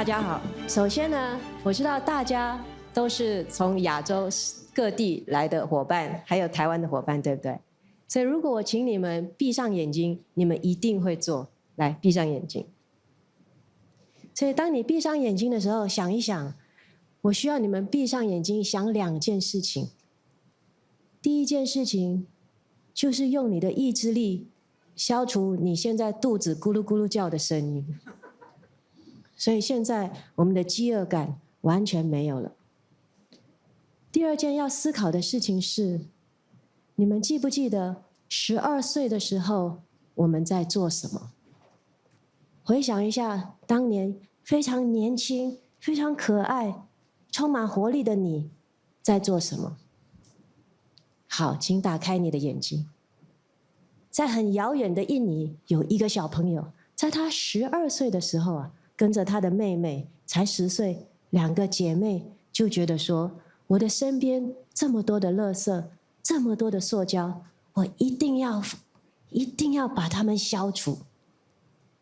大家好。首先呢，我知道大家都是从亚洲各地来的伙伴，还有台湾的伙伴，对不对？所以如果我请你们闭上眼睛，你们一定会做。来，闭上眼睛。所以当你闭上眼睛的时候，想一想，我需要你们闭上眼睛想2件事情。第一件事情就是用你的意志力消除你现在肚子咕噜咕噜叫的声音。所以现在我们的饥饿感完全没有了。第二件要思考的事情是，你们记不记得12岁的时候我们在做什么？回想一下，当年非常年轻、非常可爱、充满活力的你在做什么？好，请打开你的眼睛。在很遥远的印尼，有一个小朋友，在他12岁的时候跟着他的妹妹，才10岁，2个姐妹就觉得说，我的身边这么多的垃圾，这么多的塑胶，我一定要把它们消除。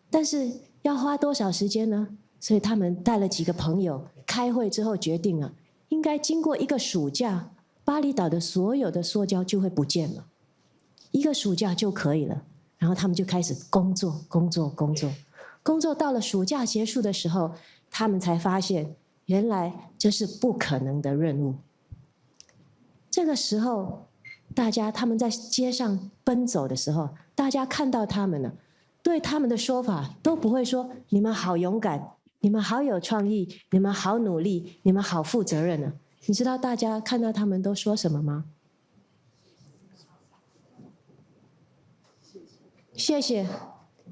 但是要花多少时间呢？所以他们带了几个朋友开会之后决定应该经过1个暑假，巴厘岛的所有的塑胶就会不见了，1个暑假就可以了。然后他们就开始工作到了暑假结束的时候，他们才发现原来这是不可能的任务。这个时候他们在街上奔走的时候，大家看到他们了，对他们的说法都不会说你们好勇敢，你们好有创意，你们好努力，你们好负责任。你知道大家看到他们都说什么吗？谢谢。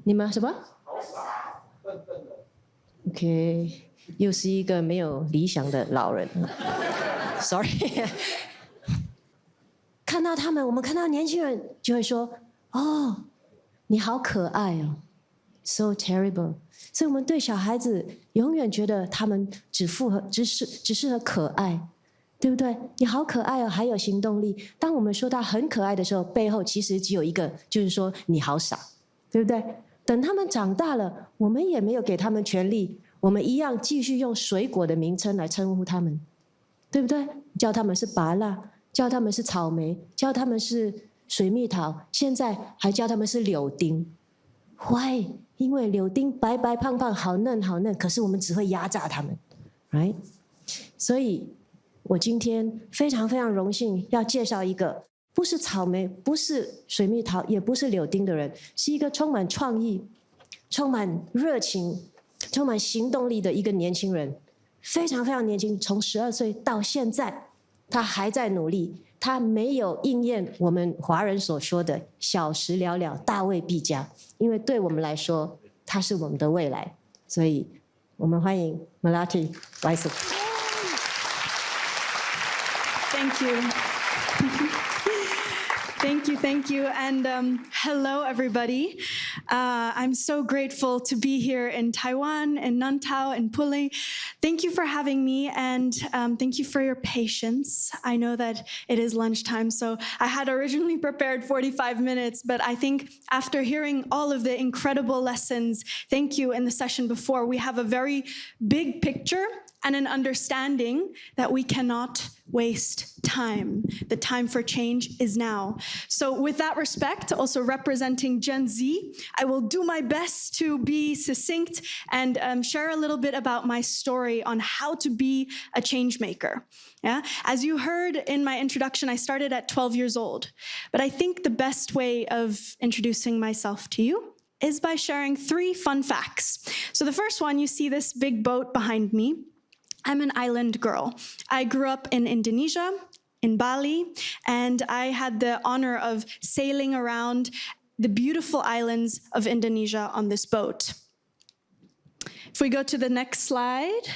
你们什么？OK， 又是一个没有理想的老人。Sorry。看到他们，我们看到年轻人就会说：“哦，你好可爱哦 ，so terrible。”所以我们对小孩子永远觉得他们只适合可爱，对不对？你好可爱哦，还有行动力。当我们说他很可爱的时候，背后其实只有一个，就是说你好傻，对不对？等他们长大了，我们也没有给他们权利，我们一样继续用水果的名称来称呼他们，对不对？叫他们是芭乐，叫他们是草莓，叫他们是水蜜桃，现在还叫他们是柳丁。Why？ 因为柳丁白白胖胖，好嫩好嫩，可是我们只会压榨他们 ，right？ 所以我今天非常非常荣幸要介绍一个不是草莓，不是水蜜桃，也不是柳丁的人，是一个充满创意、充满热情、充满行动力的一个年轻人，非常非常年轻，从12岁到现在，他还在努力，他没有应验我们华人所说的小时了了，大未必佳，因为对我们来说，他是我们的未来，所以我们欢迎 Melati 来自。Thank you. Thank you. And hello, everybody. I'm so grateful to be here in Taiwan, in Nantao, in Puli. Thank you for having me, and thank you for your patience. I know that it is lunchtime, so I had originally prepared 45 minutes, but I think after hearing all of the incredible lessons, thank you, in the session before, we have a very big picture and an understanding that we cannot waste time. The time for change is now. So with that respect, also representing Gen Z, I will do my best to be succinct and share a little bit about my story on how to be a change maker. Yeah? As you heard in my introduction, I started at 12 years old. But I think the best way of introducing myself to you is by sharing 3 fun facts. So the first one, you see this big boat behind me. I'm an island girl. I grew up in Indonesia, in Bali, and I had the honor of sailing around the beautiful islands of Indonesia on this boat. If we go to the next slide,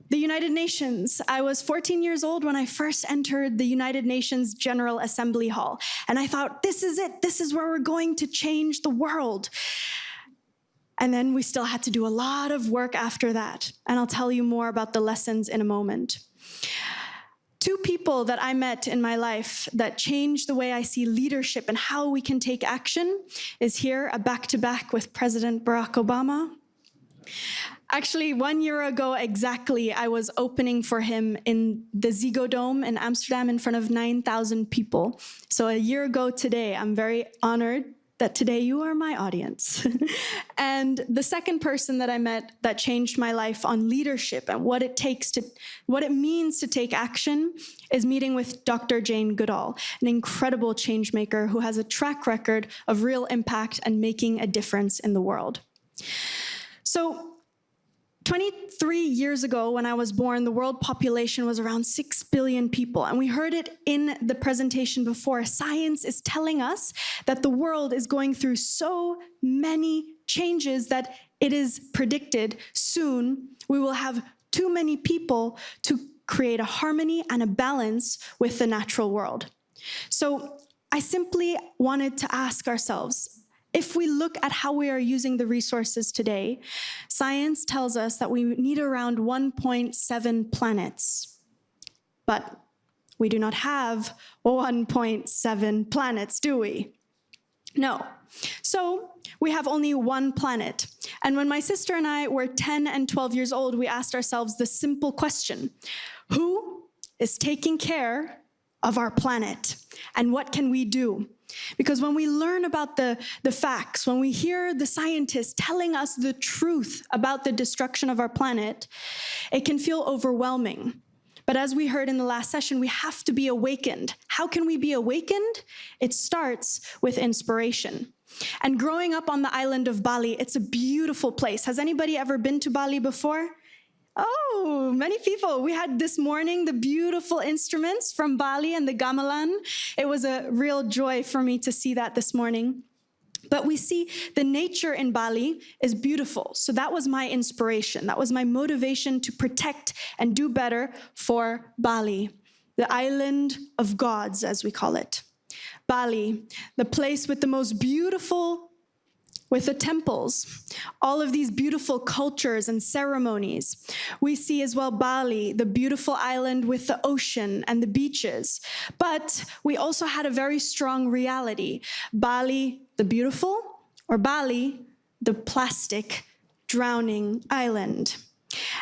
the United Nations. I was 14 years old when I first entered the United Nations General Assembly Hall, and I thought, this is it. This is where we're going to change the world. And then we still had to do a lot of work after that. And I'll tell you more about the lessons in a moment. 2 people that I met in my life that changed the way I see leadership and how we can take action is here, a back-to-back with President Barack Obama. Actually, 1 year ago exactly, I was opening for him in the Ziggo Dome in Amsterdam in front of 9,000 people. So a year ago today, I'm very honored that today you are my audience. And the second person that I met that changed my life on leadership and what it means to take action is meeting with Dr. Jane Goodall, an incredible change maker who has a track record of real impact and making a difference in the world. So 23 years ago, when I was born, the world population was around 6 billion people. And we heard it in the presentation before. Science is telling us that the world is going through so many changes that it is predicted soon we will have too many people to create a harmony and a balance with the natural world. So I simply wanted to ask ourselves, if we look at how we are using the resources today, science tells us that we need around 1.7 planets. But we do not have 1.7 planets, do we? No. So we have only one planet. And when my sister and I were 10 and 12 years old, we asked ourselves the simple question, who is taking care of our planet? And what can we do? Because when we learn about the facts, when we hear the scientists telling us the truth about the destruction of our planet, it can feel overwhelming. But as we heard in the last session, we have to be awakened. How can we be awakened? It starts with inspiration. And growing up on the island of Bali, it's a beautiful place. Has anybody ever been to Bali before? Oh, many people. We had this morning the beautiful instruments from Bali and the gamelan. It was a real joy for me to see that this morning. But we see the nature in Bali is beautiful. So that was my inspiration. That was my motivation to protect and do better for Bali, the island of gods, as we call it. Bali, the place with the most beautiful, with the temples, all of these beautiful cultures and ceremonies. We see as well Bali, the beautiful island with the ocean and the beaches. But we also had a very strong reality. Bali, the beautiful, or Bali, the plastic, drowning island.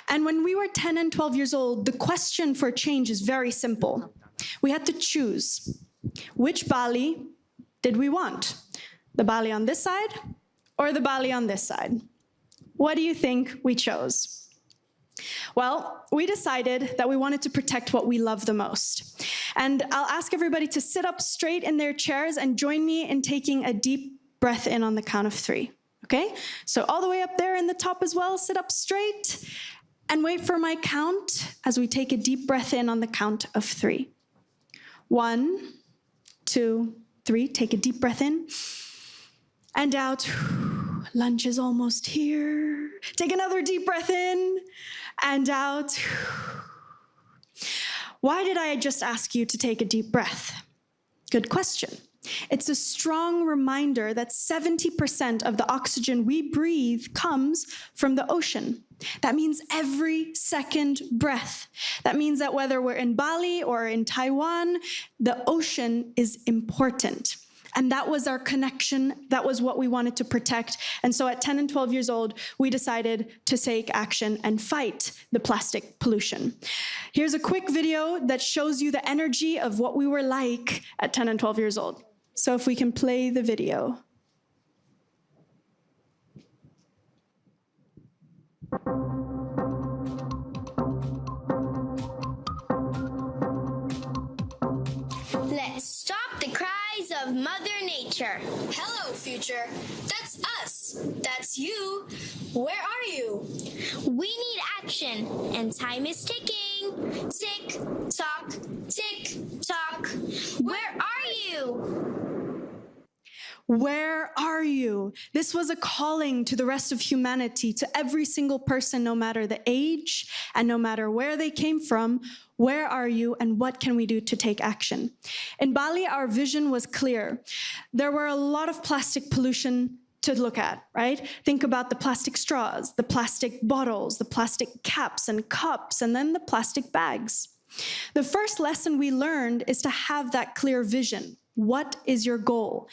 And when we were 10 and 12 years old, the question for change is very simple. We had to choose. Which Bali did we want? The Bali on this side or the Bali on this side? What do you think we chose? Well, we decided that we wanted to protect what we love the most. And I'll ask everybody to sit up straight in their chairs and join me in taking a deep breath in on the count of 3, okay? So all the way up there in the top as well, sit up straight and wait for my count as we take a deep breath in on the count of 3. 1, 2, 3, take a deep breath in. And out. Lunch is almost here. Take another deep breath in and out. Why did I just ask you to take a deep breath? Good question. It's a strong reminder that 70% of the oxygen we breathe comes from the ocean. That means every second breath. That means that whether we're in Bali or in Taiwan, the ocean is important. And that was our connection. That was what we wanted to protect. And so at 10 and 12 years old, we decided to take action and fight the plastic pollution. Here's a quick video that shows you the energy of what we were like at 10 and 12 years old. So if we can play the video. Let's stop the cries of Mother Nature. Hello, future. That's us. That's you. Where are you? We need action, and time is ticking. Tick, tock, tick, tock. Where are you? Where are you? This was a calling to the rest of humanity, to every single person, no matter the age and no matter where they came from. Where are you and what can we do to take action? In Bali, our vision was clear. There were a lot of plastic pollution to look at, right? Think about the plastic straws, the plastic bottles, the plastic caps and cups, and then the plastic bags. The first lesson we learned is to have that clear vision. What is your goal?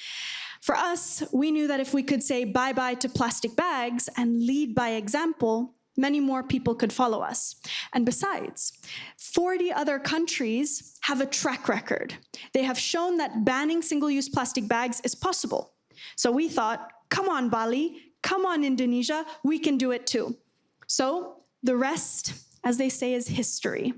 For us, we knew that if we could say bye-bye to plastic bags and lead by example, many more people could follow us. And besides, 40 other countries have a track record. They have shown that banning single-use plastic bags is possible. So we thought, come on, Bali, come on, Indonesia, we can do it too. So the rest, as they say, is history.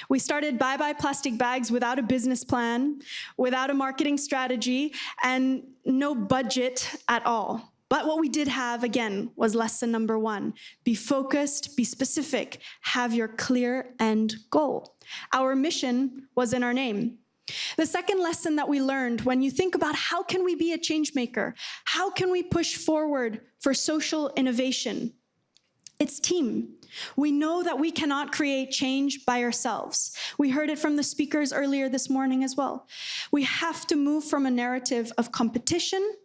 We started Bye Bye Plastic Bags without a business plan, without a marketing strategy, and no budget at all. But what we did have, again, was lesson number 1. Be focused, be specific, have your clear end goal. Our mission was in our name. The second lesson that we learned, when you think about how can we be a change maker, how can we push forward for social innovation, it's team. We know that we cannot create change by ourselves. We heard it from the speakers earlier this morning as well. We have to move from a narrative of competition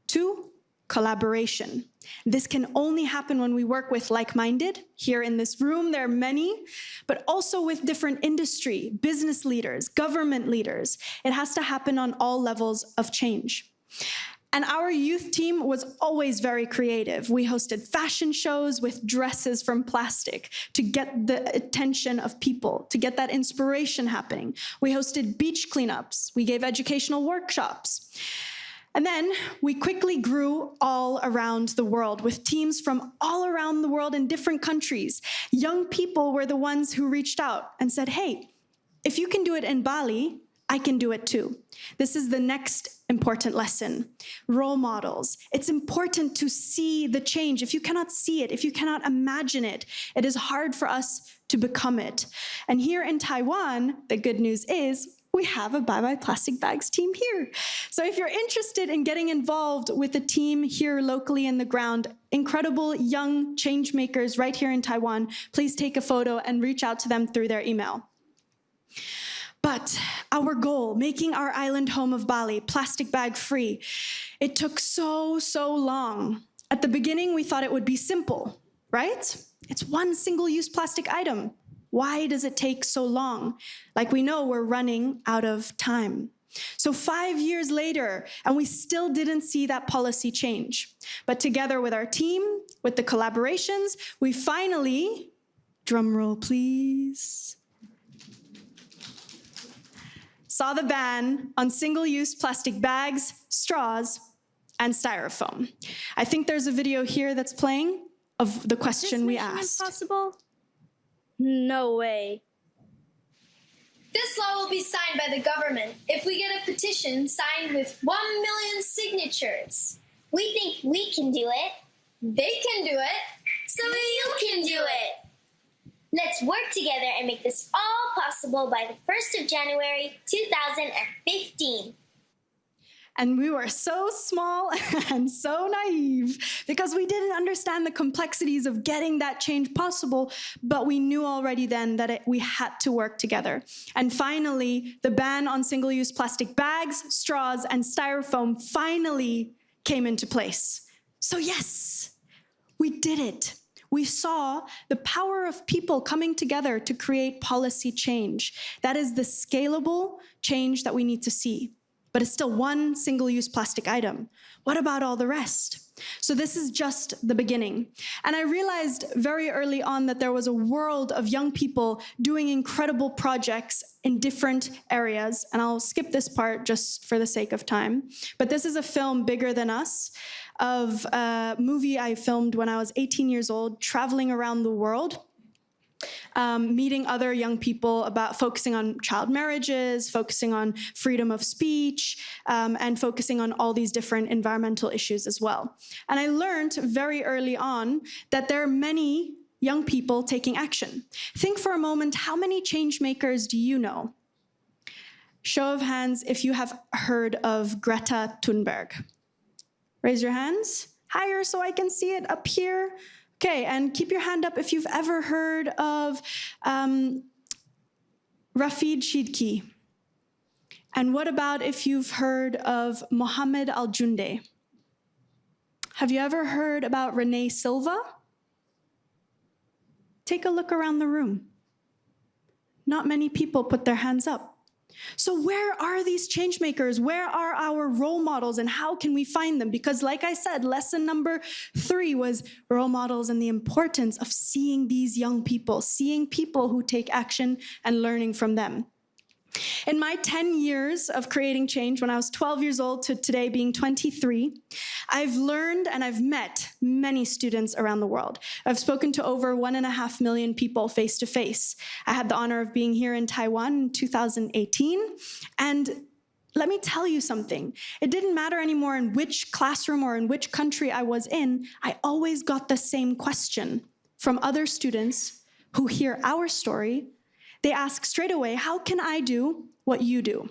to collaboration. This can only happen when we work with like-minded. Here in this room, there are many, but also with different industry, business leaders, government leaders. It has to happen on all levels of change. And our youth team was always very creative. We hosted fashion shows with dresses from plastic to get the attention of people, to get that inspiration happening. We hosted beach cleanups. We gave educational workshops. And then we quickly grew all around the world with teams from all around the world in different countries. Young people were the ones who reached out and said, hey, if you can do it in Bali, I can do it too. This is the next important lesson. Role models. It's important to see the change. If you cannot see it, if you cannot imagine it, it is hard for us to become it. And here in Taiwan, the good news is we have a Bye Bye Plastic Bags team here. So if you're interested in getting involved with the team here locally in the ground, incredible young change makers right here in Taiwan, please take a photo and reach out to them through their email. But our goal, making our island home of Bali plastic bag free, it took so long. At the beginning, we thought it would be simple, right? It's one single-use plastic item. Why does it take so long? Like we know, we're running out of time. So 5 years later, and we still didn't see that policy change. But together with our team, with the collaborations, we finally, drum roll please, saw the ban on single-use plastic bags, straws, and styrofoam. I think there's a video here that's playing of the question we asked. Impossible? No way. This law will be signed by the government if we get a petition signed with 1 million signatures. We think we can do it. They can do it. So you can do it. Let's work together and make this all possible by the 1st of January, 2015. And we were so small and so naive because we didn't understand the complexities of getting that change possible, but we knew already then that we had to work together. And finally, the ban on single-use plastic bags, straws, and styrofoam finally came into place. So yes, we did it. We saw the power of people coming together to create policy change. That is the scalable change that we need to see. But it's still one single-use plastic item. What about all the rest? So this is just the beginning. And I realized very early on that there was a world of young people doing incredible projects in different areas. And I'll skip this part just for the sake of time. But this is a film, Bigger Than Us, of a movie I filmed when I was 18 years old, traveling around the world. Meeting other young people about focusing on child marriages, focusing on freedom of speech, and focusing on all these different environmental issues as well. And I learned very early on that there are many young people taking action. Think for a moment, how many change makers do you know? Show of hands if you have heard of Greta Thunberg. Raise your hands higher so I can see it up here. Okay, and keep your hand up if you've ever heard of Rafid Shidki. And what about if you've heard of Mohammed Al-Junde? Have you ever heard about Renee Silva? Take a look around the room. Not many people put their hands up. So where are these change makers? Where are our role models and how can we find them? Because like I said, lesson number 3 was role models and the importance of seeing these young people, seeing people who take action and learning from them. In my 10 years of creating change, when I was 12 years old to today being 23, I've learned and I've met many students around the world. I've spoken to over 1.5 million people face to face. I had the honor of being here in Taiwan in 2018. And let me tell you something. It didn't matter anymore in which classroom or in which country I was in. I always got the same question from other students who hear our story. They ask straight away, how can I do what you do?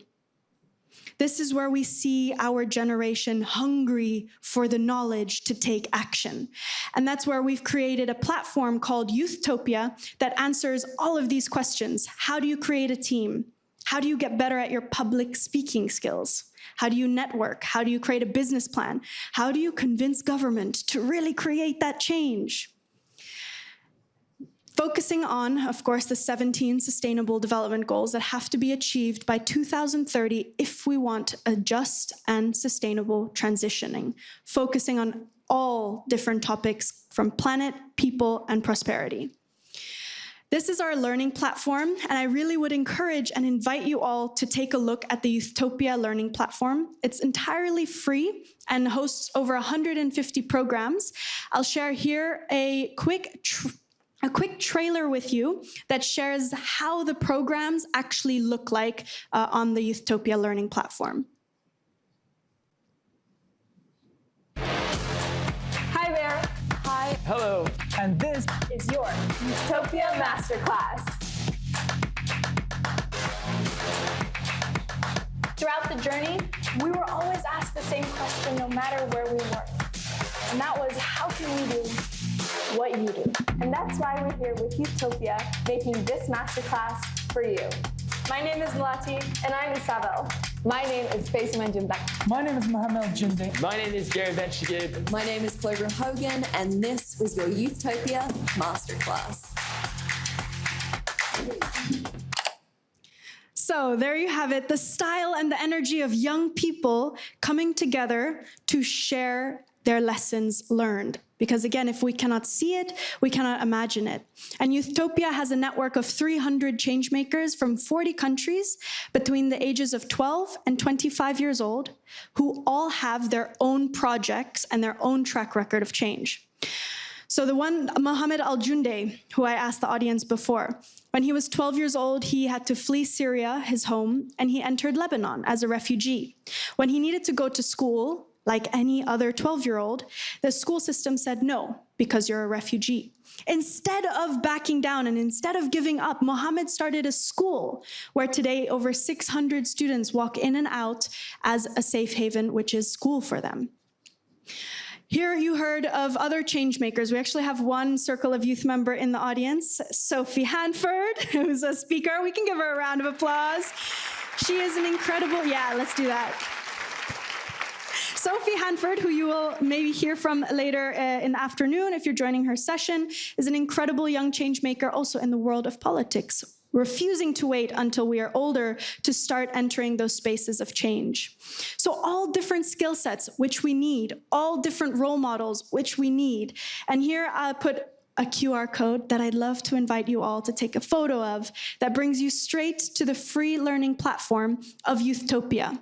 This is where we see our generation hungry for the knowledge to take action. And that's where we've created a platform called Youthtopia that answers all of these questions. How do you create a team? How do you get better at your public speaking skills? How do you network? How do you create a business plan? How do you convince government to really create that change? Focusing on, of course, the 17 Sustainable Development Goals that have to be achieved by 2030 if we want a just and sustainable transitioning. Focusing on all different topics from planet, people, and prosperity. This is our learning platform, and I really would encourage and invite you all to take a look at the Youthtopia learning platform. It's entirely free and hosts over 150 programs. I'll share here a quick trailer with you that shares how the programs actually look like on the Youthtopia learning platform. Hi there. Hi. Hello, and this Is your Youthtopia Masterclass. Throughout the journey, we were always asked the same question no matter where we were. And that was, how can we do what you do? And that's why we're here with Youthtopia, making this masterclass for you. My name is Melati, and I'm Isabel. My name is Faisal Manjumba. my name is Mohammed Jinde. My name is Gary Benchigib. My name is Clover Hogan, and this was your Youthtopia Masterclass. So there you have it, the style and the energy of young people coming together to share their lessons learned. Because again, if we cannot see it, we cannot imagine it. And Youthtopia has a network of 300 changemakers from 40 countries between the ages of 12 and 25 years old, who all have their own projects and their own track record of change. So the one, Mohammed Al-Junde, who I asked the audience before, when he was 12 years old, he had to flee Syria, his home, and he entered Lebanon as a refugee. When he needed to go to school, like any other 12-year-old, the school system said no, because you're a refugee. Instead of backing down and instead of giving up, Mohammed started a school where today over 600 students walk in and out as a safe haven, which is school for them. Here you heard of other change makers. We actually have one Circle of Youth member in the audience, Sophie Hanford, who's a speaker. We can give her a round of applause. She is an incredible, yeah, let's do that. Sophie Hanford, who you will maybe hear from later in the afternoon if you're joining her session, is an incredible young change maker also in the world of politics, refusing to wait until we are older to start entering those spaces of change. So all different skill sets, which we need, all different role models, which we need. And here I put a QR code that I'd love to invite you all to take a photo of that brings you straight to the free learning platform of Youthtopia.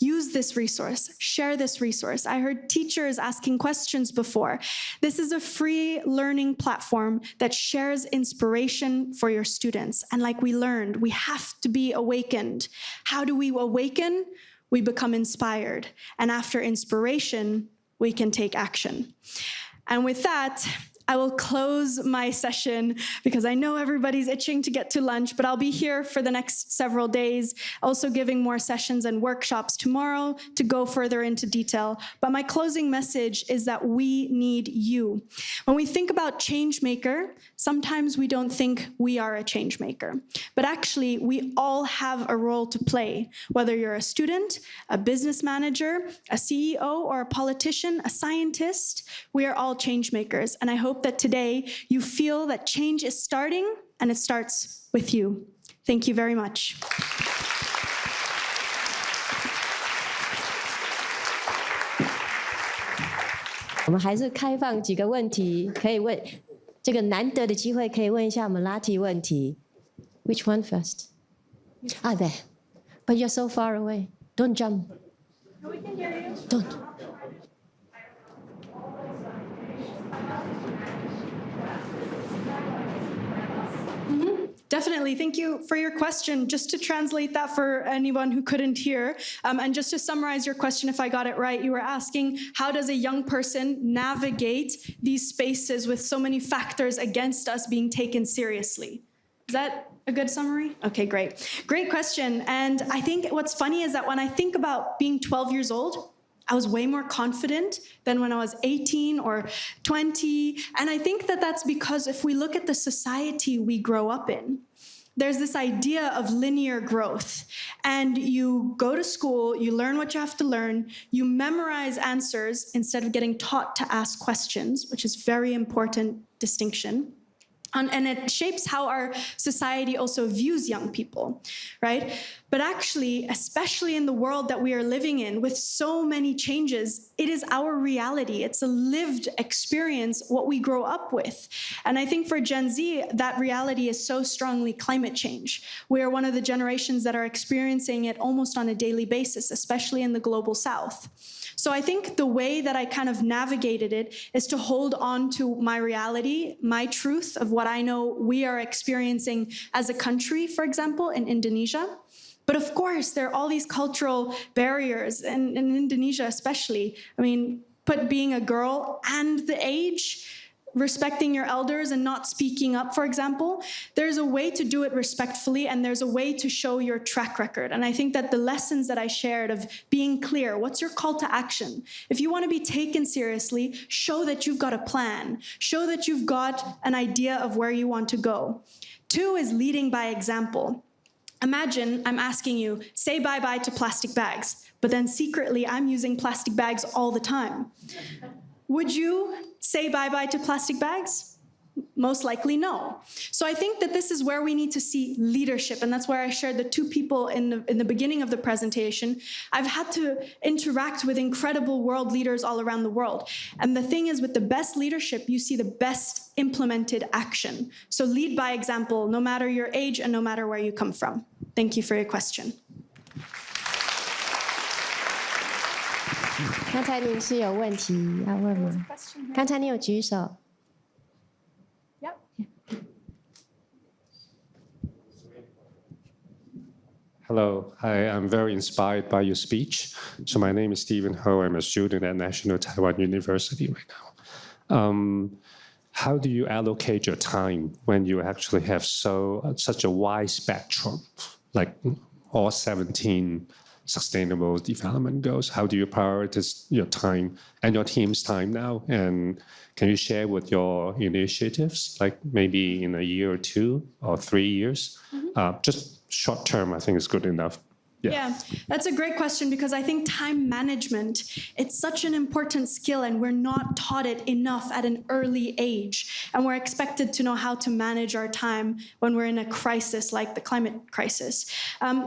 Use this resource, share this resource. I heard teachers asking questions before. This is a free learning platform that shares inspiration for your students. And like we learned, we have to be awakened. How do we awaken? We become inspired. And after inspiration, we can take action. And with that, I will close my session because I know everybody's itching to get to lunch, but I'll be here for the next several days, also giving more sessions and workshops tomorrow to go further into detail. But my closing message is that we need you. When we think about change maker, sometimes we don't think we are a change maker, but actually we all have a role to play, whether you're a student, a business manager, a CEO, or a politician, a scientist, we are all change makers. And I hope that today you feel that change is starting and it starts with you. Thank you very much. 我们还是开放几个问题，可以问这个难得的机会，可以问一下Melati问题。Which one first? Ah, there. But you're so far away. Don't jump. No, we can hear you. Don't. Definitely. Thank you for your question. Just to translate that for anyone who couldn't hear, and just to summarize your question, if I got it right, you were asking, how does a young person navigate these spaces with so many factors against us being taken seriously? Is that a good summary? Okay, great. Great question. And I think what's funny is that when I think about being 12 years old, I was way more confident than when I was 18 or 20. And I think that that's because if we look at the society we grow up in, there's this idea of linear growth. And you go to school, you learn what you have to learn, you memorize answers instead of getting taught to ask questions, which is very important distinction. And it shapes how our society also views young people, right? But actually, especially in the world that we are living in with so many changes, it is our reality. It's a lived experience, what we grow up with. And I think for Gen Z, that reality is so strongly climate change. We are one of the generations that are experiencing it almost on a daily basis, especially in the global South. So I think the way that I kind of navigated it is to hold on to my reality, my truth of what I know we are experiencing as a country, for example, in Indonesia. But of course, there are all these cultural barriers, and in Indonesia especially. I mean, put being a girl and the age, respecting your elders and not speaking up, for example, there's a way to do it respectfully and there's a way to show your track record. And I think that the lessons that I shared of being clear, what's your call to action? If you want to be taken seriously, show that you've got a plan. Show that you've got an idea of where you want to go. 2 is leading by example. Imagine I'm asking you, say bye-bye to plastic bags, but then secretly I'm using plastic bags all the time. Would you say bye-bye to plastic bags? Most likely no. So I think that this is where we need to see leadership, and that's where I shared the 2 people in the beginning of the presentation. I've had to interact with incredible world leaders all around the world. And the thing is, with the best leadership, you see the best implemented action. So lead by example, no matter your age and no matter where you come from. Thank you for your question. 刚才您是有问题要问吗？刚才你有举手。Yep. Hello, hi, I'm very inspired by your speech. So my name is Stephen Ho. I'm a student at National Taiwan University right now. How do you allocate your time when you actually have such a wide spectrum, like all 17 sustainable development goals? How do you prioritize your time and your team's time now? And can you share with your initiatives, like maybe in a year or 2 or 3 years? Just short term, I think is good enough. Yeah, that's a great question, because I think time management, it's such an important skill and we're not taught it enough at an early age. And we're expected to know how to manage our time when we're in a crisis like the climate crisis.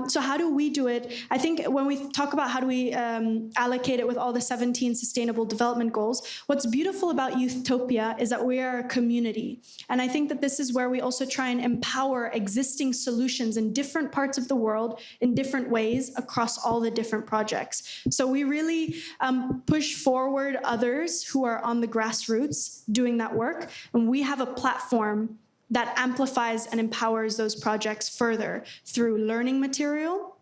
So how do we do it? I think when we talk about how do we allocate it with all the 17 sustainable development goals, what's beautiful about Youthtopia is that we are a community. And I think that this is where we also try and empower existing solutions in different parts of the world in different ways across all the different projects. So we really push forward others who are on the grassroots doing that work. And we have a platform that amplifies and empowers those projects further through learning material,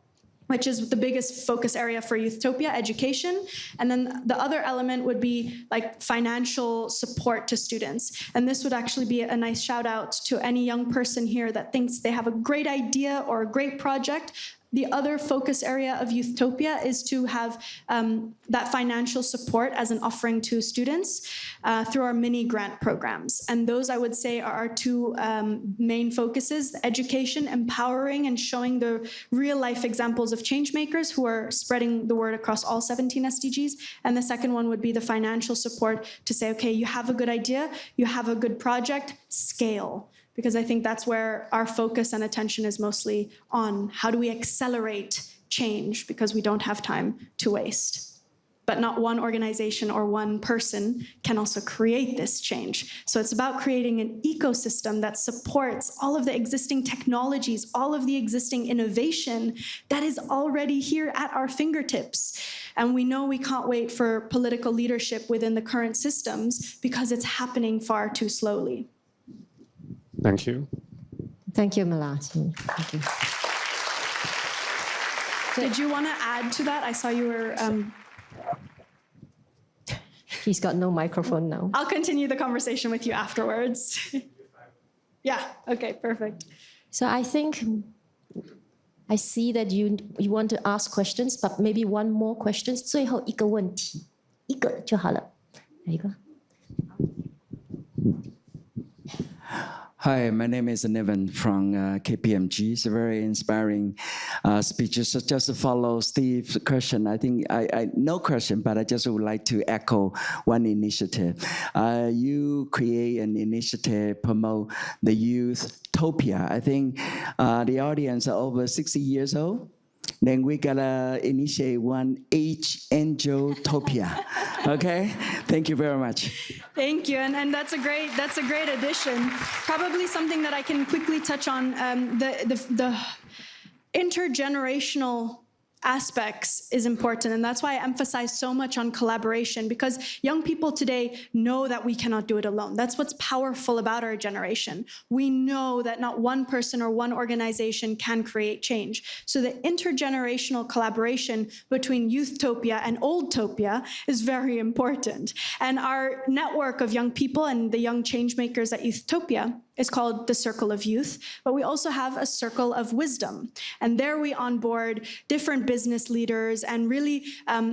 which is the biggest focus area for Youthtopia, education. And then the other element would be like financial support to students. And this would actually be a nice shout out to any young person here that thinks they have a great idea or a great project. The other focus area of Youthtopia is to have that financial support as an offering to students through our mini grant programs. And those, I would say, are our 2 main focuses: education, empowering and showing the real life examples of change makers who are spreading the word across all 17 SDGs. And the second one would be the financial support to say, okay, you have a good idea, you have a good project, scale. Because I think that's where our focus and attention is mostly on. How do we accelerate change? Because we don't have time to waste. but not one organization or one person can also create this change. So it's about creating an ecosystem that supports all of the existing technologies, all of the existing innovation that is already here at our fingertips. And we know we can't wait for political leadership within the current systems because it's happening far too slowly. Thank you. Thank you, Melati. Thank you. Did you want to add to that? I saw you were... He's got no microphone now. I'll continue the conversation with you afterwards. Yeah, okay, perfect. So I think I see that you want to ask questions, but maybe one more question. 最后一个问题，一个就好了。哪一个？ Hi, my name is Niven from KPMG. It's a very inspiring speech. Just to follow Steve's question, I think I no question, but I just would like to echo one initiative. You create an initiative, promote the Youth-topia. I think the audience are over 60 years old. Then we gotta initiate one Age Angel-topia. Okay? Thank you very much. Thank you, and that's a great addition. Probably something that I can quickly touch on. The intergenerational aspects is important, and that's why I emphasize so much on collaboration, because young people today know that we cannot do it alone. That's what's powerful about our generation. We know that not one person or one organization can create change. So the intergenerational collaboration between Youth-topia and Old-topia is very important. And our network of young people and the young change makers at Youth-topia is called the Circle of Youth, but we also have a Circle of Wisdom. And there we onboard different business leaders and really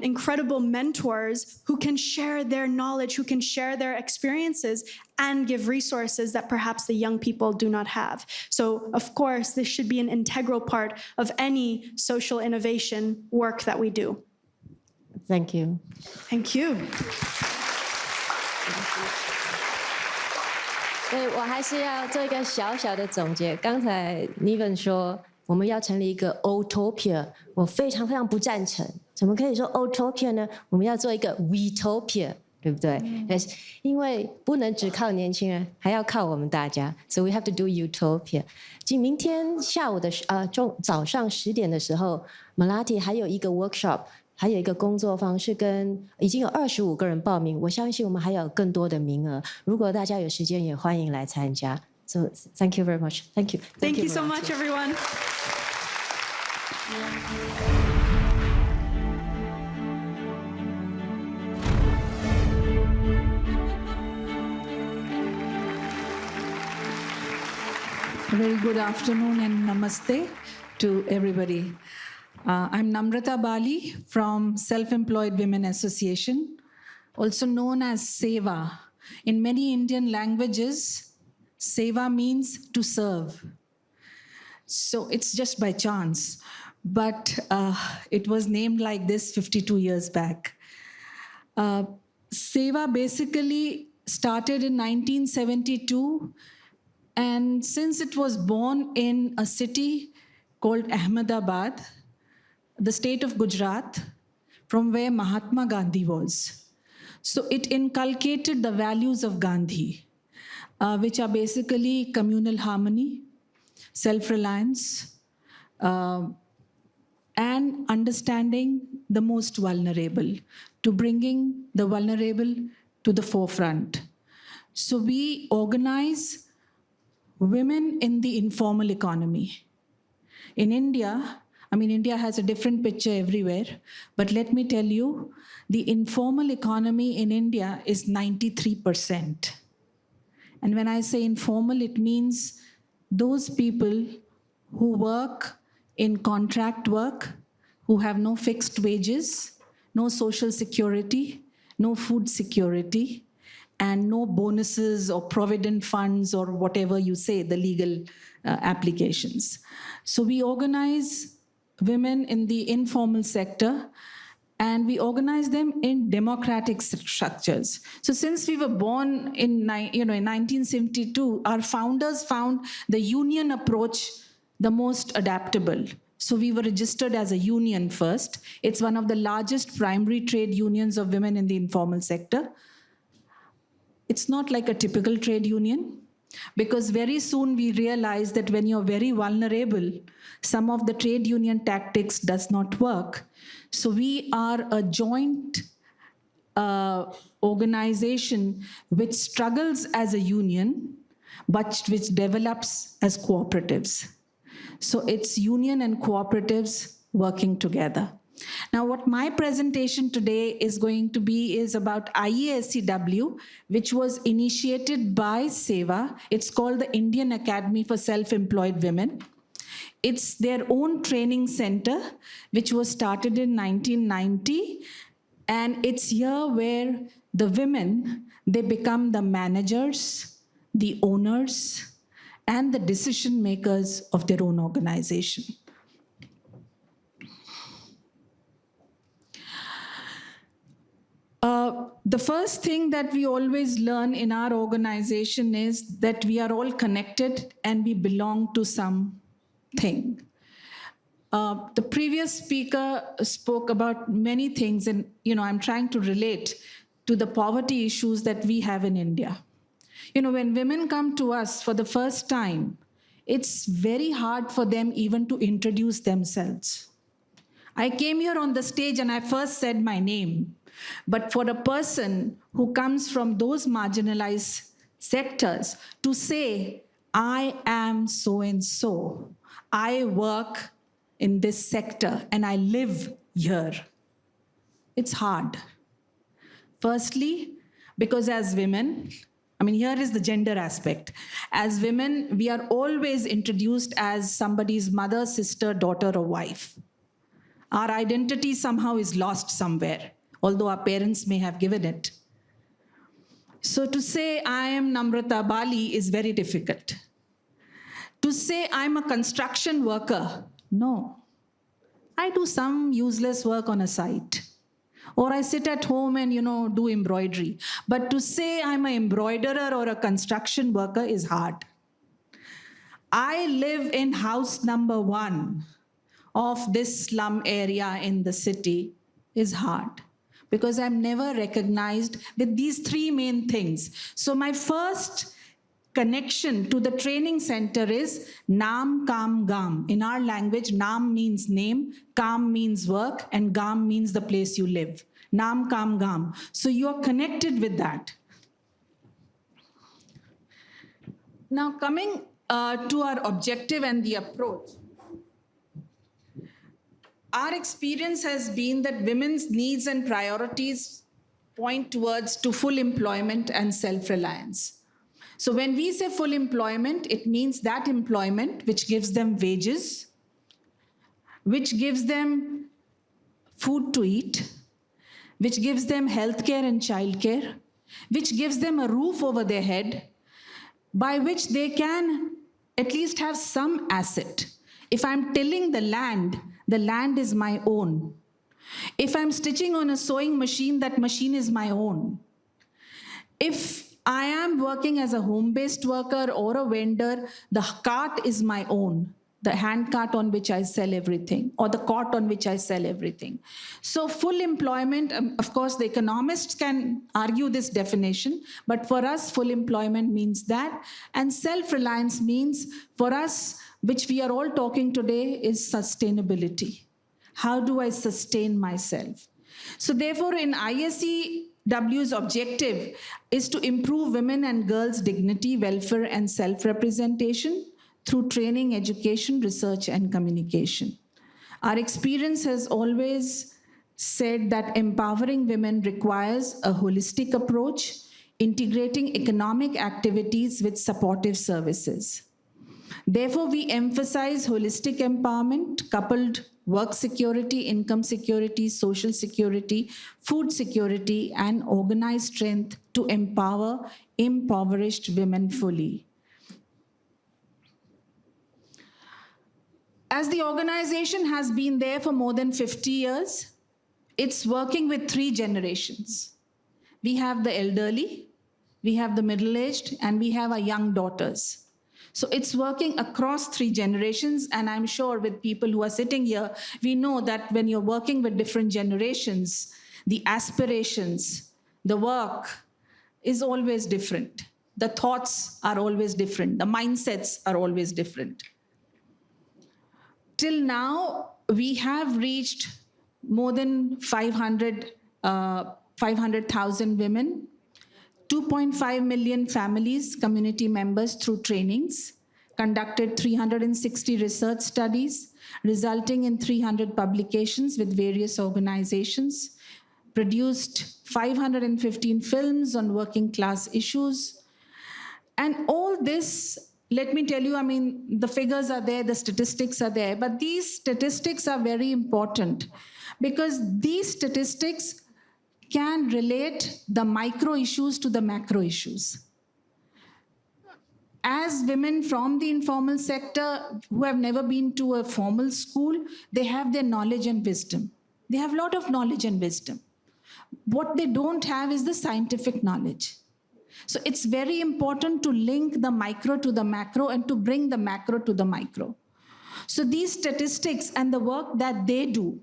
incredible mentors who can share their knowledge, who can share their experiences and give resources that perhaps the young people do not have. So of course, this should be an integral part of any social innovation work that we do. Thank you. Thank you. 对，我还是要做一个小小的总结。刚才 Niven 说我们要成立一个 Old-topia， 我非常非常不赞成。怎么可以说 Old-topia 呢？我们要做一个 We-topia， 对不对？因为不能只靠年轻人，还要靠我们大家。So we have to do Utopia。明天下午的早上10点的时候 ，Melati 还有一个 workshop。还有一个工作坊是已经有25个人报名，我相信我们还有更多的名额。如果大家有时间，也欢迎来参加。So thank you very much. Thank you. Thank you so much, everyone. A very good afternoon and namaste to everybody. I'm Namrata Bali from Self-Employed Women Association, also known as SEVA. In many Indian languages, SEVA means to serve. So it's just by chance, but it was named like this 52 years back. SEVA basically started in 1972, and since it was born in a city called Ahmedabad, the state of Gujarat, from where Mahatma Gandhi was. So it inculcated the values of Gandhi, which are basically communal harmony, self-reliance, and understanding the most vulnerable, to bringing the vulnerable to the forefront. So we organize women in the informal economy. In India, India has a different picture everywhere, but let me tell you, the informal economy in India is 93%. And when I say informal, it means those people who work in contract work, who have no fixed wages, no social security, no food security, and no bonuses or provident funds or whatever you say, the legal applications. So we organize women in the informal sector, and we organize them in democratic structures. So since we were born in 1972, our founders found the union approach the most adaptable. So we were registered as a union first. It's one of the largest primary trade unions of women in the informal sector. It's not like a typical trade union, because very soon we realized that when you're very vulnerable, some of the trade union tactics does not work. So we are a joint organization which struggles as a union, but which develops as cooperatives. So it's union and cooperatives working together. Now, what my presentation today is going to be is about IASCW, which was initiated by SEWA. It's called the Indian Academy for Self-Employed Women. It's their own training center, which was started in 1990. And it's here where the women, they become the managers, the owners, and the decision makers of their own organization. The first thing that we always learn in our organization is that we are all connected and we belong to something. The previous speaker spoke about many things, and I'm trying to relate to the poverty issues that we have in India. When women come to us for the first time, it's very hard for them even to introduce themselves. I came here on the stage and I first said my name. But for a person who comes from those marginalized sectors to say, I am so-and-so, I work in this sector and I live here, it's hard. Firstly, because as women, here is the gender aspect. As women, we are always introduced as somebody's mother, sister, daughter, or wife. Our identity somehow is lost somewhere, although our parents may have given it. So to say I am Namrata Bali is very difficult. To say I'm a construction worker, no. I do some useless work on a site. Or I sit at home and, do embroidery. But to say I'm an embroiderer or a construction worker is hard. I live in house number 1 of this slum area in the city is hard, because I'm never recognized with these 3 main things. So my first connection to the training center is Nam, Kam, Gam. In our language, Nam means name, Kam means work, and Gam means the place you live. Nam, Kam, Gam. So you're connected with that. Now coming to our objective and the approach. Our experience has been that women's needs and priorities point towards to full employment and self-reliance. So when we say full employment, it means that employment which gives them wages, which gives them food to eat, which gives them healthcare and childcare, which gives them a roof over their head, by which they can at least have some asset. If I'm tilling the land is my own. If I'm stitching on a sewing machine, that machine is my own. If I am working as a home-based worker or a vendor, the cart is my own, the hand cart on which I sell everything, or the cart on which I sell everything. So full employment, of course, the economists can argue this definition, but for us, full employment means that, and self-reliance means, for us, which we are all talking today, is sustainability. How do I sustain myself? So therefore, in ISCW's objective is to improve women and girls' dignity, welfare, and self-representation through training, education, research, and communication. Our experience has always said that empowering women requires a holistic approach, integrating economic activities with supportive services. Therefore, we emphasize holistic empowerment, coupled work security, income security, social security, food security, and organized strength to empower impoverished women fully. As the organization has been there for more than 50 years, it's working with 3 generations. We have the elderly, we have the middle-aged, and we have our young daughters. So it's working across 3 generations, and I'm sure with people who are sitting here, we know that when you're working with different generations, the aspirations, the work is always different. The thoughts are always different. The mindsets are always different. Till now, we have reached more than 500,000 women, 2.5 million families, community members through trainings, conducted 360 research studies, resulting in 300 publications with various organizations, produced 515 films on working class issues. And all this, let me tell you, I mean, the figures are there, the statistics are there, but these statistics are very important because these statistics can relate the micro issues to the macro issues. As women from the informal sector who have never been to a formal school, they have their knowledge and wisdom. They have a lot of knowledge and wisdom. What they don't have is the scientific knowledge. So it's very important to link the micro to the macro and to bring the macro to the micro. So these statistics and the work that they do,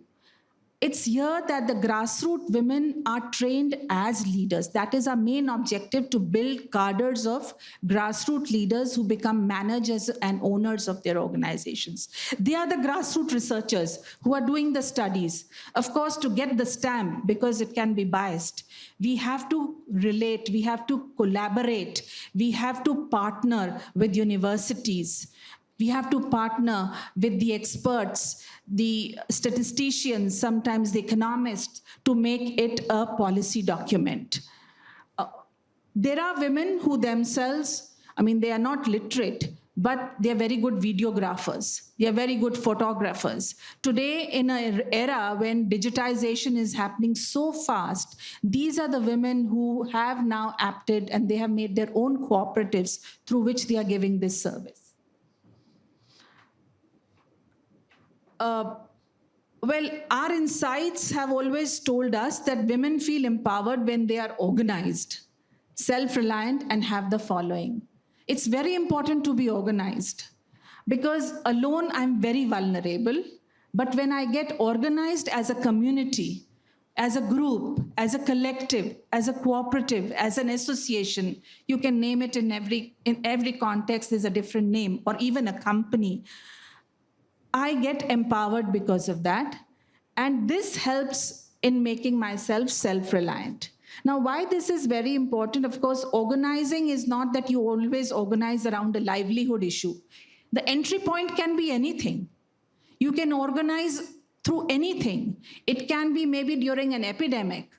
it's here that the grassroots women are trained as leaders. That is our main objective, to build cadres of grassroots leaders who become managers and owners of their organizations. They are the grassroots researchers who are doing the studies. Of course, to get the stamp, because it can be biased, we have to relate, we have to collaborate, we have to partner with universities. We have to partner with the experts, the statisticians, sometimes the economists, to make it a policy document. There are women who themselves, I mean, they are not literate, but they are very good videographers. They are very good photographers. Today, in an era when digitization is happening so fast, these are the women who have now acted and they have made their own cooperatives through which they are giving this service. Well, our insights have always told us that women feel empowered when they are organized, self-reliant, and have the following. It's very important to be organized because alone I'm very vulnerable, but when I get organized as a community, as a group, as a collective, as a cooperative, as an association, you can name it in every context, there's a different name, or even a company, I get empowered because of that. And this helps in making myself self-reliant. Now, why this is very important, of course, organizing is not that you always organize around a livelihood issue. The entry point can be anything. You can organize through anything. It can be maybe during an epidemic.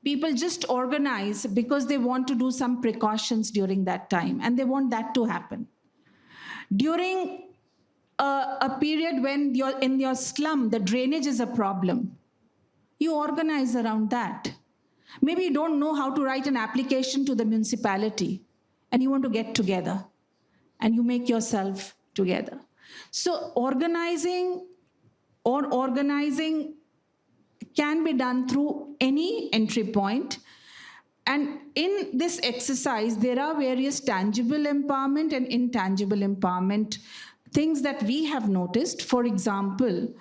People just organize because they want to do some precautions during that time, and they want that to happen. During a period when you're in your slum, the drainage is a problem. You organize around that. Maybe you don't know how to write an application to the municipality and you want to get together and you make yourself together. So organizing can be done through any entry point. And in this exercise, there are various tangible empowerment and intangible empowerment things that we have noticed. For example,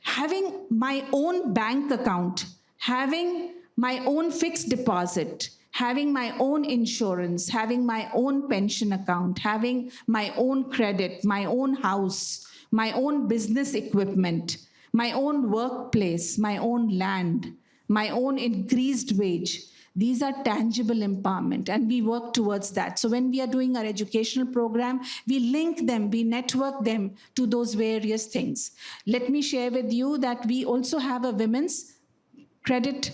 having my own bank account, having my own fixed deposit, having my own insurance, having my own pension account, having my own credit, my own house, my own business equipment, my own workplace, my own land, my own increased wage. These are tangible empowerment, and we work towards that. So when we are doing our educational program, we link them, we network them to those various things. Let me share with you that we also have a women's credit.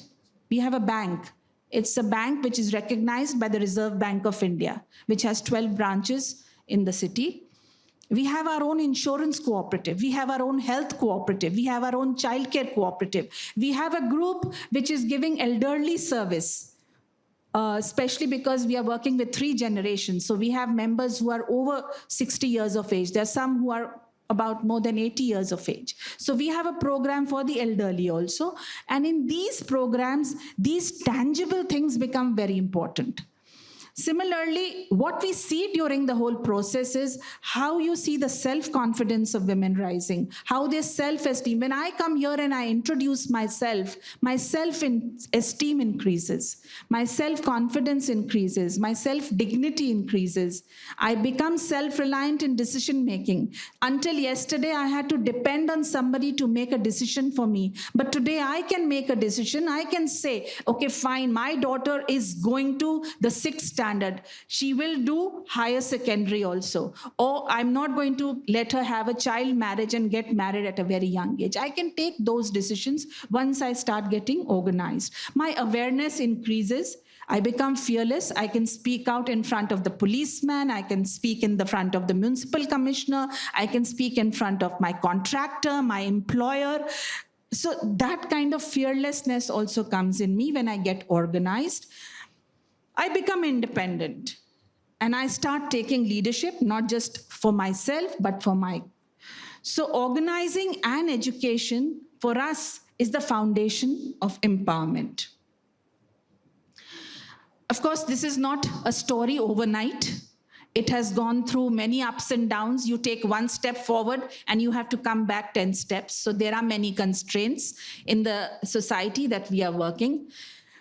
We have a bank. It's a bank which is recognized by the Reserve Bank of India, which has 12 branches in the city. We have our own insurance cooperative. We have our own health cooperative. We have our own childcare cooperative. We have a group which is giving elderly service, especially because we are working with 3 generations. So we have members who are over 60 years of age. There are some who are about more than 80 years of age. So we have a program for the elderly also. And in these programs, these tangible things become very important. Similarly, what we see during the whole process is how you see the self-confidence of women rising, how their self-esteem. When I come here and I introduce myself, my self-esteem increases, my self-confidence increases, my self-dignity increases. I become self-reliant in decision-making. Until yesterday, I had to depend on somebody to make a decision for me. But today, I can make a decision. I can say, okay, fine, my daughter is going to the 6th standard. She will do higher secondary also. Or I'm not going to let her have a child marriage and get married at a very young age. I can take those decisions once I start getting organized. My awareness increases. I become fearless. I can speak out in front of the policeman. I can speak in the front of the municipal commissioner. I can speak in front of my contractor, my employer. So that kind of fearlessness also comes in me when I get organized. I become independent and I start taking leadership, not just for myself, but for my. So organizing and education for us is the foundation of empowerment. Of course, this is not a story overnight. It has gone through many ups and downs. You take one step forward and you have to come back 10 steps. So there are many constraints in the society that we are working.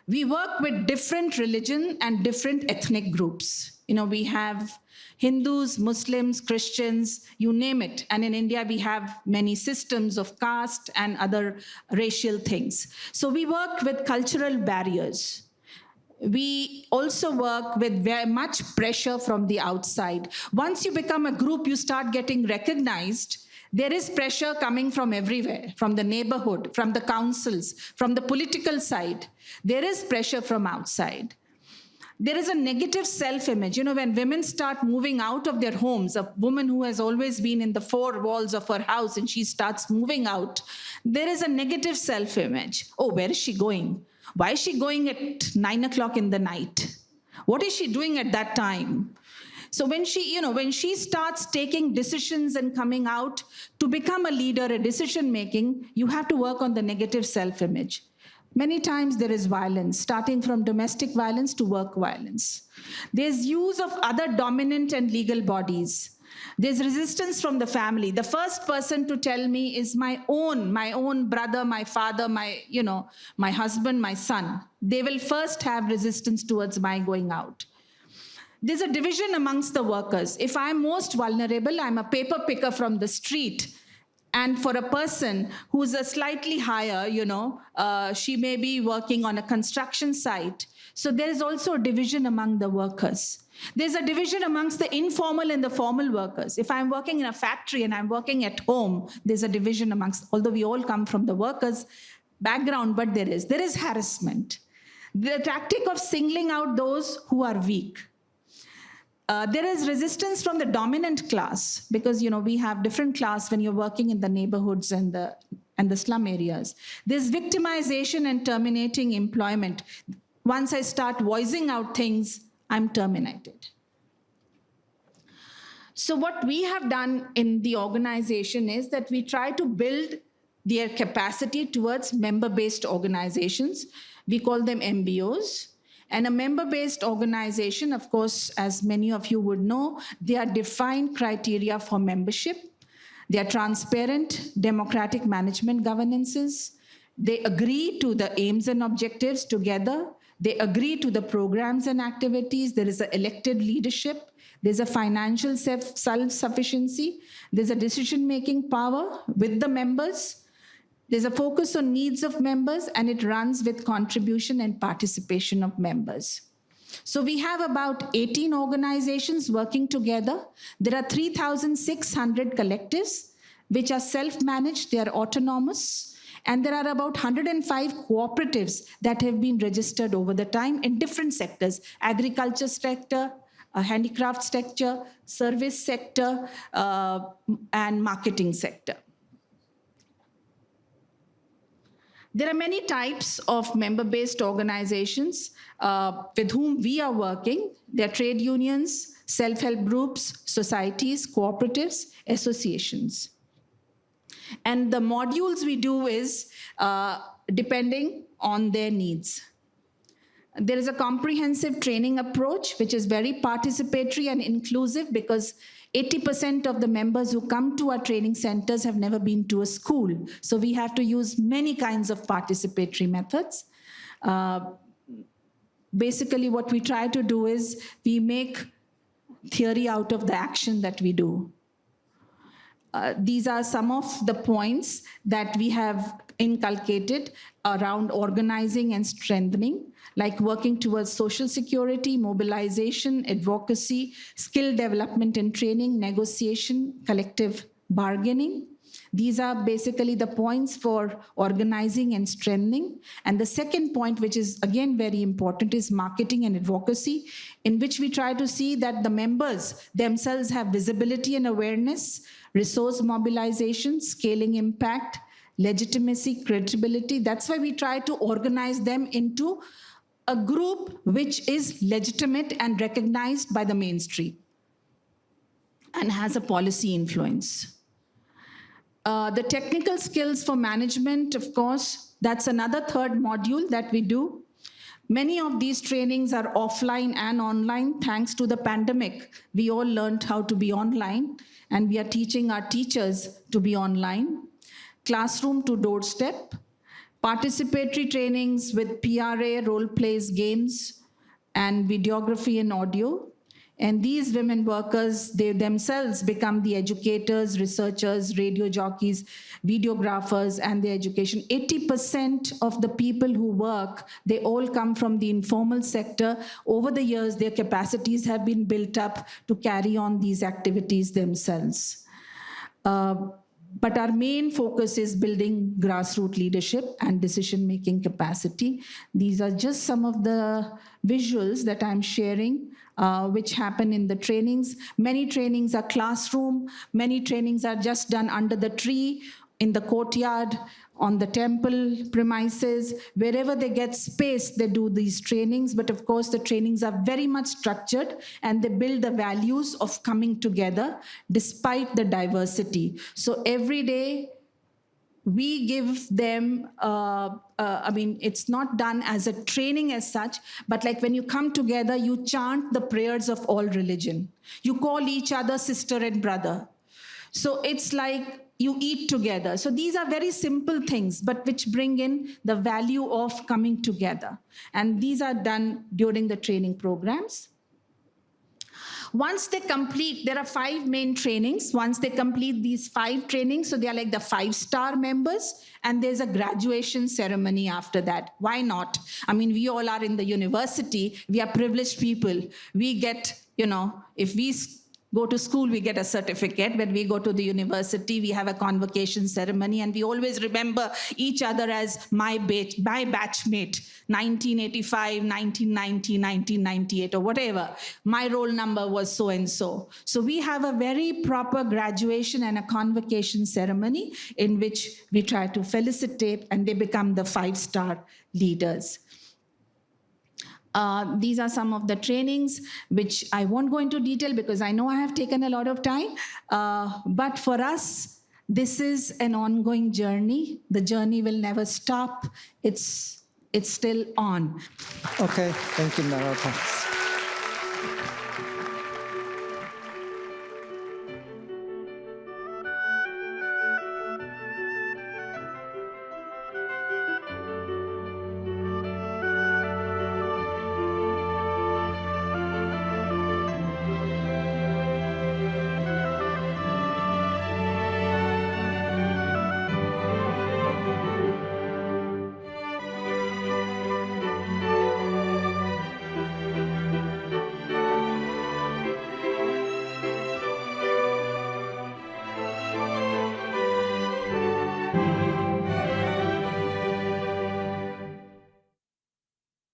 We work with different religion and different ethnic groups. You know, we have Hindus, Muslims, Christians, you name it. And in India, we have many systems of caste and other racial things. So we work with cultural barriers. We also work with very much pressure from the outside. Once you become a group, you start getting recognized. There is pressure coming from everywhere, from the neighborhood, from the councils, from the political side. There is pressure from outside. There is a negative self-image. You know, when women start moving out of their homes, a woman who has always been in the four walls of her house and she starts moving out, there is a negative self-image. Oh, where is she going? Why is she going at 9 o'clock in the night? What is she doing at that time? So when she starts taking decisions and coming out to become a leader, a decision-making, you have to work on the negative self-image. Many times there is violence, starting from domestic violence to work violence. There's use of other dominant and legal bodies. There's resistance from the family. The first person to tell me is my own brother, my father, my husband, my son. They will first have resistance towards my going out. There's a division amongst the workers. If I'm most vulnerable, I'm a paper picker from the street. And for a person who's a slightly higher, she may be working on a construction site. So there is also a division among the workers. There's a division amongst the informal and the formal workers. If I'm working in a factory and I'm working at home, there's a division amongst, although we all come from the workers' background, but there is harassment. The tactic of singling out those who are weak. There is resistance from the dominant class because, we have different class when you're working in the neighborhoods and the slum areas. There's victimization and terminating employment. Once I start voicing out things, I'm terminated. So what we have done in the organization is that we try to build their capacity towards member-based organizations. We call them MBOs. And a member-based organization, of course, as many of you would know, there are defined criteria for membership. They are transparent, democratic management governances. They agree to the aims and objectives together. They agree to the programs and activities. There is an elected leadership. There's a financial self-sufficiency. There's a decision-making power with the members. There's a focus on needs of members, and it runs with contribution and participation of members. So we have about 18 organizations working together. There are 3,600 collectives, which are self-managed, they are autonomous, and there are about 105 cooperatives that have been registered over the time in different sectors: agriculture sector, handicraft sector, service sector, and marketing sector. There are many types of member-based organizations with whom we are working. There are trade unions, self-help groups, societies, cooperatives, associations. And the modules we do is depending on their needs. There is a comprehensive training approach, which is very participatory and inclusive, because 80% of the members who come to our training centers have never been to a school. So we have to use many kinds of participatory methods. Basically, what we try to do is we make theory out of the action that we do. These are some of the points that we have inculcated around organizing and strengthening, like working towards social security, mobilization, advocacy, skill development and training, negotiation, collective bargaining. These are basically the points for organizing and strengthening. And the second point, which is again very important, is marketing and advocacy, in which we try to see that the members themselves have visibility and awareness, resource mobilization, scaling impact, legitimacy, credibility. That's why we try to organize them into a group which is legitimate and recognized by the mainstream and has a policy influence. The technical skills for management, of course, that's another third module that we do. Many of these trainings are offline and online. Thanks to the pandemic, we all learned how to be online, and we are teaching our teachers to be online. Classroom to doorstep, participatory trainings with PRA, role plays, games, and videography and audio. And these women workers, they themselves become the educators, researchers, radio jockeys, videographers, and the education. 80% of the people who work, they all come from the informal sector. Over the years, their capacities have been built up to carry on these activities themselves. But our main focus is building grassroots leadership and decision-making capacity. These are just some of the visuals that I'm sharing, which happen in the trainings. Many trainings are classroom. Many trainings are just done under the tree, in the courtyard, on the temple premises. Wherever they get space, they do these trainings. But of course, the trainings are very much structured, and they build the values of coming together despite the diversity. So every day, we give them, it's not done as a training as such, but like when you come together, you chant the prayers of all religion. You call each other sister and brother. So it's like you eat together. So these are very simple things, but which bring in the value of coming together. And these are done during the training programs. Once they complete, there are 5 main trainings. Once they complete these 5 trainings, so they are like the 5-star members, and there's a graduation ceremony after that. Why not? I mean, we all are in the university. We are privileged people. We get, if we go to school, we get a certificate. When we go to the university, we have a convocation ceremony, and we always remember each other as my batchmate, 1985, 1990, 1998, or whatever. My roll number was so-and-so. So we have a very proper graduation and a convocation ceremony in which we try to felicitate, and they become the 5-star leaders. These are some of the trainings, which I won't go into detail because I know I have taken a lot of time. But for us, this is an ongoing journey. The journey will never stop. It's still on. Okay, thank you, Namrata.